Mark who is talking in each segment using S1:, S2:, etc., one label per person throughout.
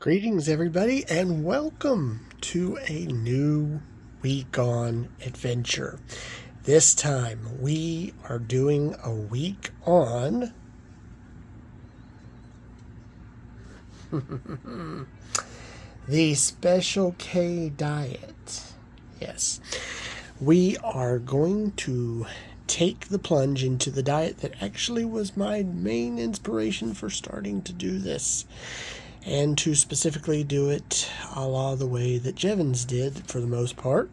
S1: Greetings, everybody, and welcome to a new week on adventure. This time we are doing a week on the Special K diet. Yes, we are going to take the plunge into the diet that actually was my main inspiration for starting to do this, and to specifically do it a la the way that Jevons did for the most part.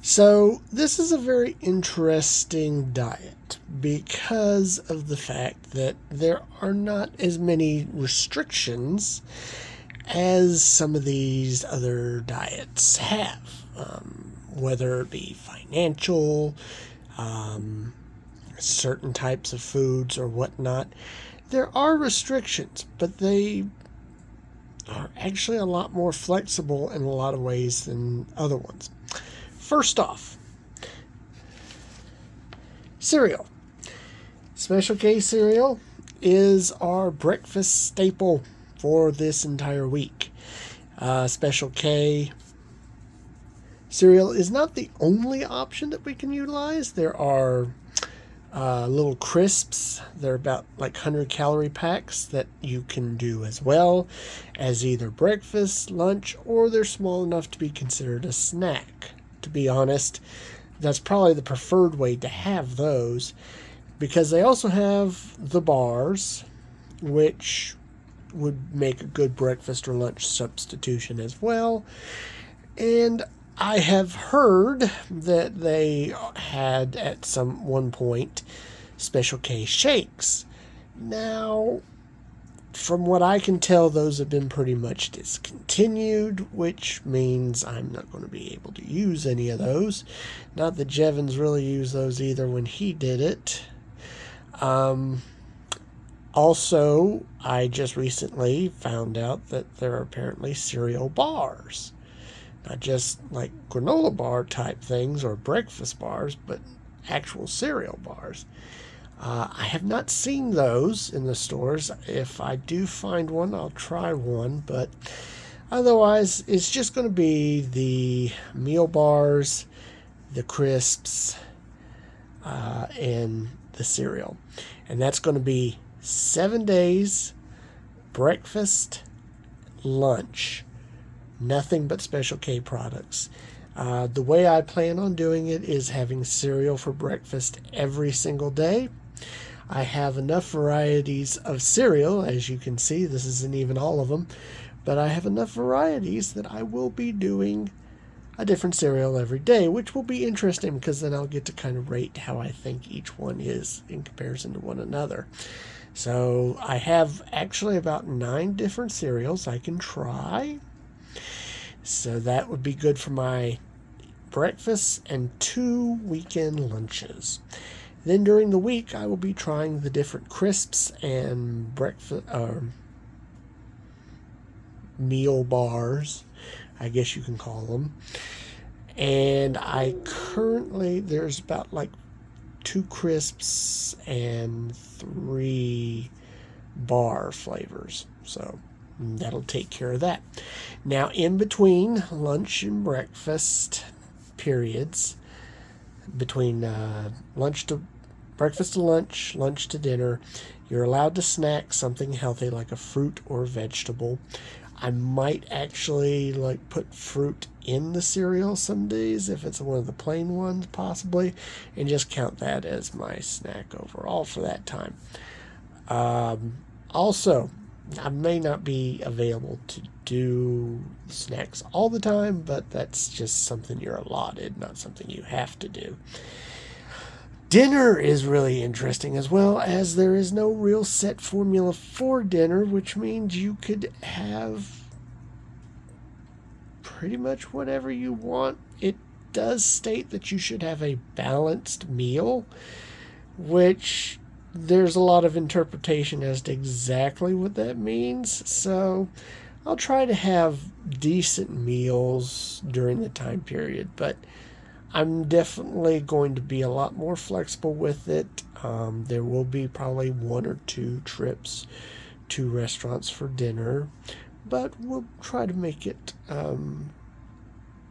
S1: So this is a very interesting diet because of the fact that there are not as many restrictions as some of these other diets have, whether it be financial, certain types of foods or whatnot. There are restrictions, but they are actually a lot more flexible in a lot of ways than other ones. First off, cereal. Special K cereal is our breakfast staple for this entire week. Special K cereal is not the only option that we can utilize. There are little crisps. They're about like 100-calorie packs that you can do as well as either breakfast, lunch, or they're small enough to be considered a snack. To be honest, that's probably the preferred way to have those, because they also have the bars, which would make a good breakfast or lunch substitution as well. And I have heard that they had at one point Special K shakes. Now, from what I can tell, those have been pretty much discontinued, which means I'm not going to be able to use any of those. Not that Jevons really used those either when he did it. Also, I just recently found out that there are apparently cereal bars. Not just like granola bar type things or breakfast bars, but actual cereal bars. I have not seen those in the stores. If I do find one, I'll try one. But otherwise, it's just going to be the meal bars, the crisps, and the cereal. And that's going to be 7 days, breakfast, lunch. Nothing but Special K products. The way I plan on doing it is having cereal for breakfast every single day. I have enough varieties of cereal, as you can see. This isn't even all of them, but I have enough varieties that I will be doing a different cereal every day, which will be interesting because then I'll get to kind of rate how I think each one is in comparison to one another. So I have actually about 9 different cereals I can try. So that would be good for my breakfasts and 2 weekend lunches. Then during the week, I will be trying the different crisps and breakfast meal bars, I guess you can call them. And there's about like 2 crisps and 3 bar flavors. So that'll take care of that. Now, in between lunch and breakfast periods, between breakfast to lunch, lunch to dinner, you're allowed to snack something healthy like a fruit or vegetable. I might actually put fruit in the cereal some days if it's one of the plain ones possibly, and just count that as my snack overall for that time. Also, I may not be available to do snacks all the time, but that's just something you're allotted, not something you have to do. Dinner is really interesting as well, as there is no real set formula for dinner, which means you could have pretty much whatever you want. It does state that you should have a balanced meal, which there's a lot of interpretation as to exactly what that means. So I'll try to have decent meals during the time period, but I'm definitely going to be a lot more flexible with it. There will be probably 1 or 2 trips to restaurants for dinner, but we'll try to make it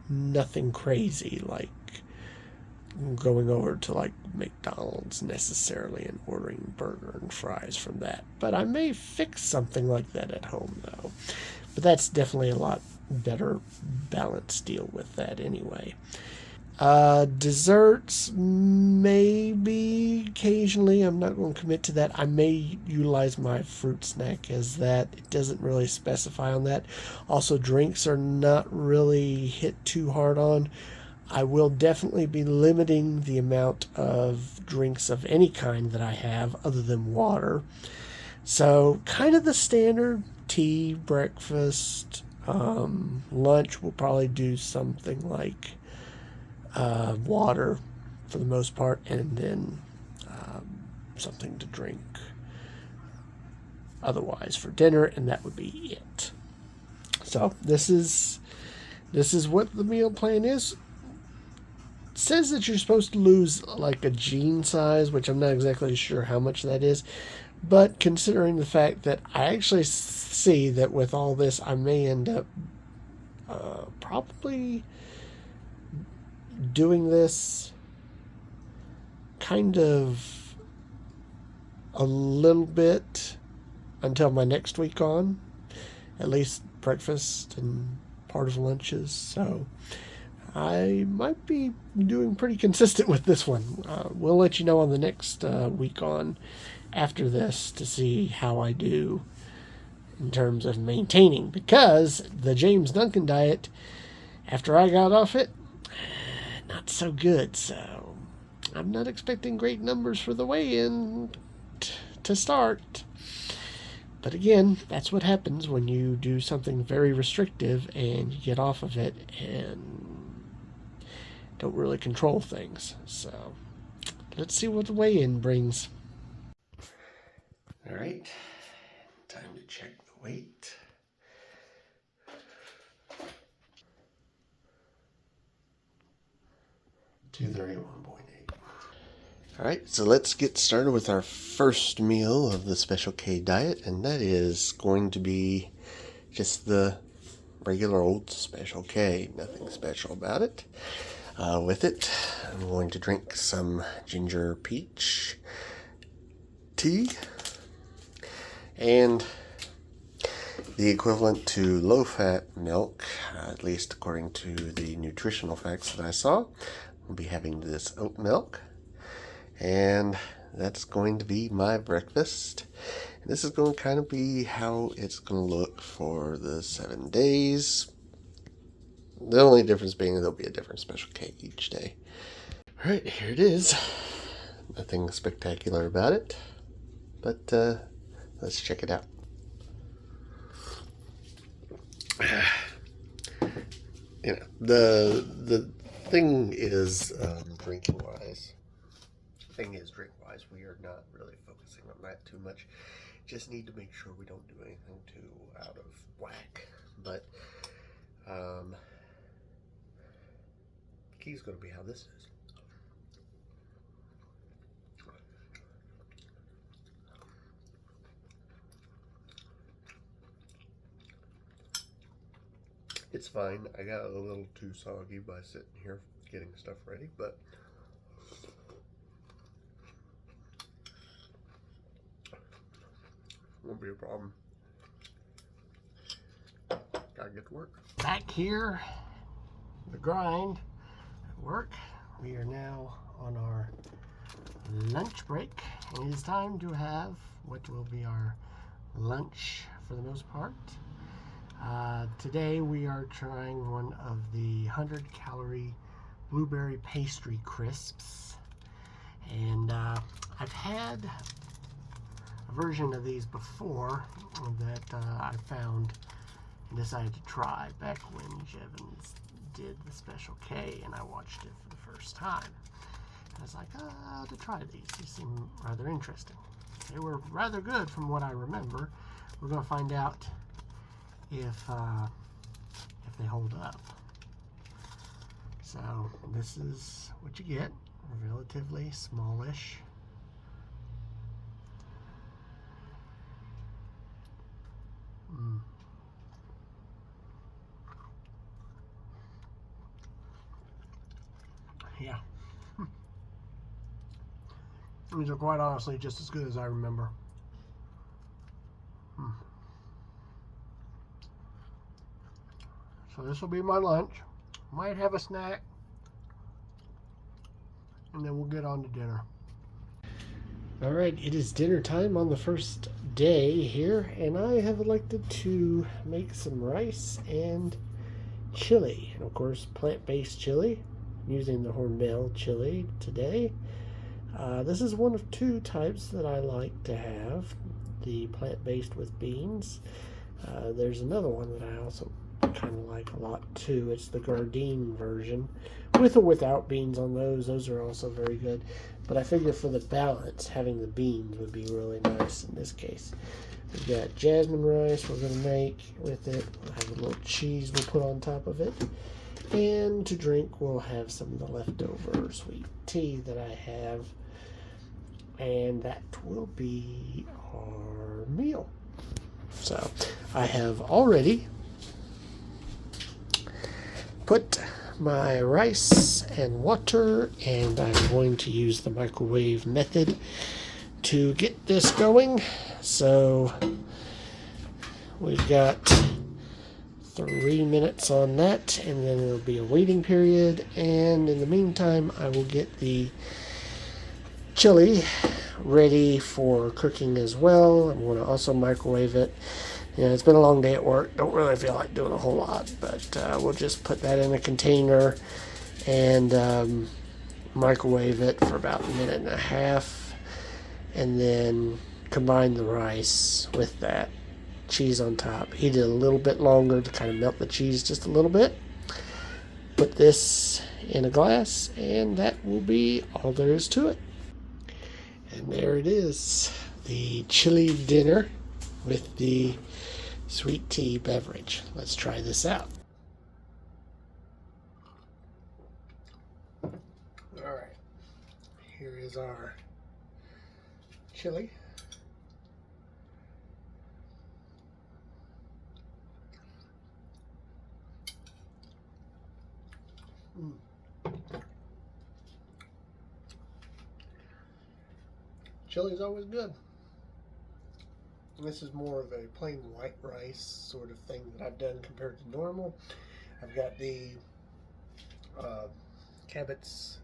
S1: nothing crazy like going over to like McDonald's necessarily and ordering burger and fries from that. But I may fix something like that at home though. But that's definitely a lot better balanced deal with that anyway. Desserts, maybe occasionally. I'm not going to commit to that. I may utilize my fruit snack as that. It doesn't really specify on that. Also, drinks are not really hit too hard on. I will definitely be limiting the amount of drinks of any kind that I have other than water. So, kind of the standard tea, breakfast, lunch. We'll probably do something like water for the most part, and then something to drink otherwise for dinner, and that would be it. So this is what the meal plan is. It says that you're supposed to lose like a jean size, which I'm not exactly sure how much that is, but considering the fact that I actually see that with all this I may end up probably doing this kind of a little bit until my next week on, at least breakfast and part of lunches. So I might be doing pretty consistent with this one. We'll let you know on the next week on after this to see how I do in terms of maintaining, because the James Duncan diet, after I got off it, not so good. So I'm not expecting great numbers for the weigh-in to start. But again, that's what happens when you do something very restrictive and you get off of it and don't really control things. So let's see what the weigh-in brings. All right, time to check the weight. $231.8. All right, so let's get started with our first meal of the Special K diet, and that is going to be just the regular old Special K. Nothing special about it. With it, I'm going to drink some ginger peach tea and the equivalent to low-fat milk, at least according to the nutritional facts that I saw. We'll be having this oat milk, and that's going to be my breakfast. And this is going to kind of be how it's going to look for the 7 days. The only difference being there'll be a different Special K each day. All right, here it is. Nothing spectacular about it, but let's check it out. You know, the thing is drinking wise. We are not really focusing on that too much. Just need to make sure we don't do anything too out of whack. But the key is going to be how this is. It's fine. I got a little too soggy by sitting here getting stuff ready, but won't be a problem. Gotta get to work. Back here, the grind at work. We are now on our lunch break, and it is time to have what will be our lunch for the most part. Today we are trying one of the 100-calorie blueberry pastry crisps, and I've had a version of these before that I found and decided to try back when Jevons did the Special K and I watched it for the first time. I was like, to try these. These seem rather interesting. They were rather good from what I remember. We're going to find out if they hold up. So this is what you get. Relatively smallish. Yeah. These are quite honestly just as good as I remember. So this will be my lunch. Might have a snack. And then we'll get on to dinner. All right, it is dinner time on the first day here, and I have elected to make some rice and chili, and of course plant-based chili. I'm using the Hormel chili today. This is one of two types that I like to have, the plant-based with beans. There's another one that I also kind of like a lot too. It's the Gardein version, with or without beans on those. Those are also very good. But I figure for the balance, having the beans would be really nice in this case. We've got jasmine rice we're going to make with it. We'll have a little cheese we'll put on top of it. And to drink, we'll have some of the leftover sweet tea that I have. And that will be our meal. So I have already put my rice and water, and I'm going to use the microwave method to get this going. So we've got 3 minutes on that, and then there'll be a waiting period. And in the meantime, I will get the chili ready for cooking as well. I'm going to also microwave it. You know, it's been a long day at work. Don't really feel like doing a whole lot, but we'll just put that in a container and microwave it for about 1.5 minutes, and then combine the rice with that cheese on top. Heat it a little bit longer to kind of melt the cheese just a little bit. Put this in a glass, and that will be all there is to it. And there it is, the chili dinner with the sweet tea beverage. Let's try this out. All right, here is our chili. Chili is always good. This is more of a plain white rice sort of thing that I've done compared to normal. I've got the Cabot's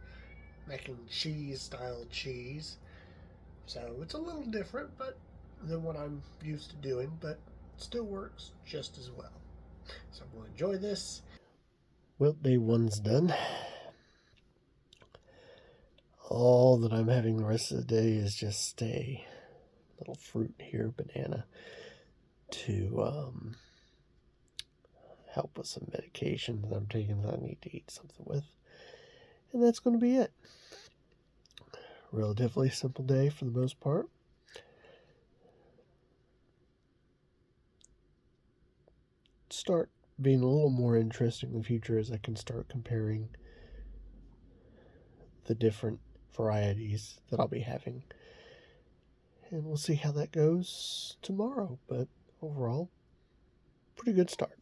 S1: mac and cheese style cheese. So it's a little different than what I'm used to doing, but it still works just as well. So I'm going to enjoy this. Well, day one's done. All that I'm having the rest of the day is just a little fruit here, banana, to help with some medication that I'm taking that I need to eat something with. And that's going to be it. Relatively simple day for the most part. Start being a little more interesting in the future as I can start comparing the different varieties that I'll be having. And we'll see how that goes tomorrow. But overall, pretty good start.